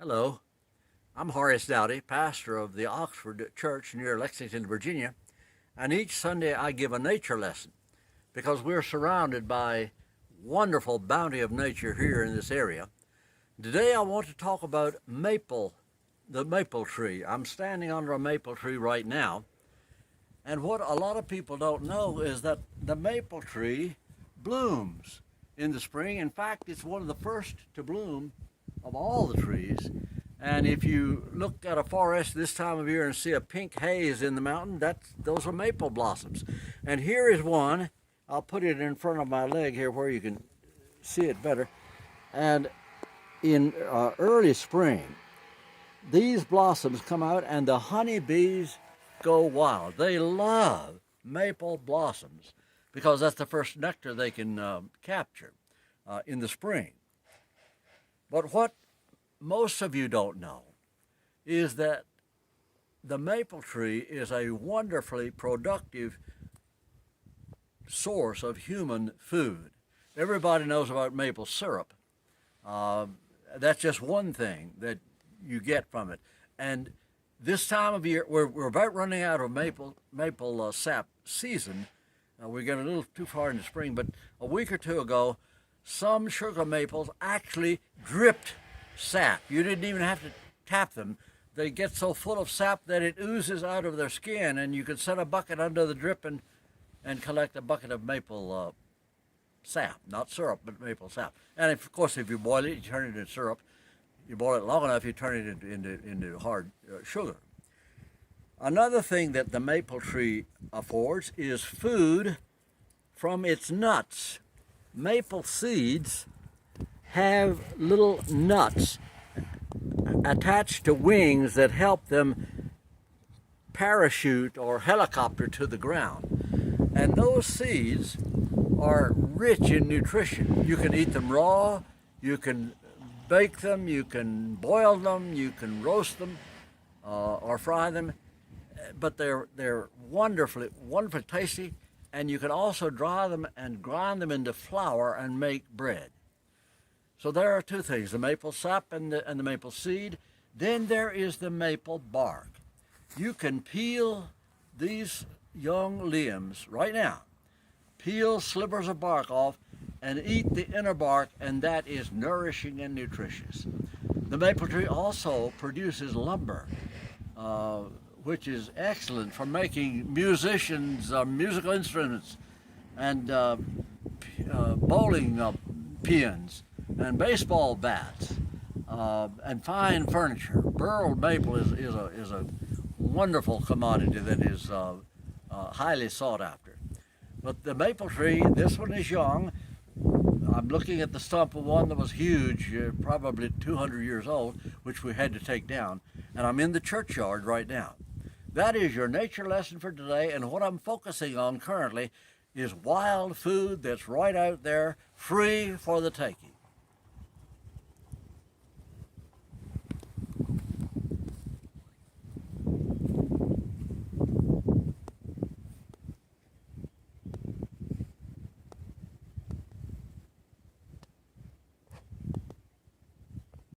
Hello, I'm Horace Douty, pastor of the Oxford Church near Lexington, Virginia, and each Sunday I give a nature lesson because we're surrounded by wonderful bounty of nature here in this area. Today I want to talk about the maple tree. I'm standing under a maple tree right now, and what a lot of people don't know is that the maple tree blooms in the spring. In fact, it's one of the first to bloom of all the trees. And if you look at a forest this time of year and see a pink haze in the mountain, those are maple blossoms. And here is one. I'll put it in front of my leg here where you can see it better. And in early spring, these blossoms come out and the honeybees go wild. They love maple blossoms because that's the first nectar they can capture in the spring. But what most of you don't know is that the maple tree is a wonderfully productive source of human food. Everybody knows about maple syrup. That's just one thing that you get from it. And this time of year, we're about running out of maple sap season. We're getting a little too far in the spring, but a week or two ago, some sugar maples actually dripped sap. You didn't even have to tap them. They get so full of sap that it oozes out of their skin, and you can set a bucket under the drip and collect a bucket of maple sap, not syrup, but maple sap. And of course, if you boil it, you turn it into syrup. You boil it long enough, you turn it into hard sugar. Another thing that the maple tree affords is food from its nuts. Maple seeds have little nuts attached to wings that help them parachute or helicopter to the ground. And those seeds are rich in nutrition. You can eat them raw, you can bake them, you can boil them, you can roast them or fry them, but they're wonderfully tasty, and you can also dry them and grind them into flour and make bread. So there are two things, the maple sap and the maple seed. Then there is the maple bark. You can peel these young limbs right now, peel slivers of bark off and eat the inner bark, and that is nourishing and nutritious. The maple tree also produces lumber, which is excellent for making musical instruments and bowling pins and baseball bats and fine furniture. Burled maple is a wonderful commodity that is highly sought after. But the maple tree, this one is young. I'm looking at the stump of one that was huge, probably 200 years old, which we had to take down. And I'm in the churchyard right now. That is your nature lesson for today, and what I'm focusing on currently is wild food that's right out there, free for the taking.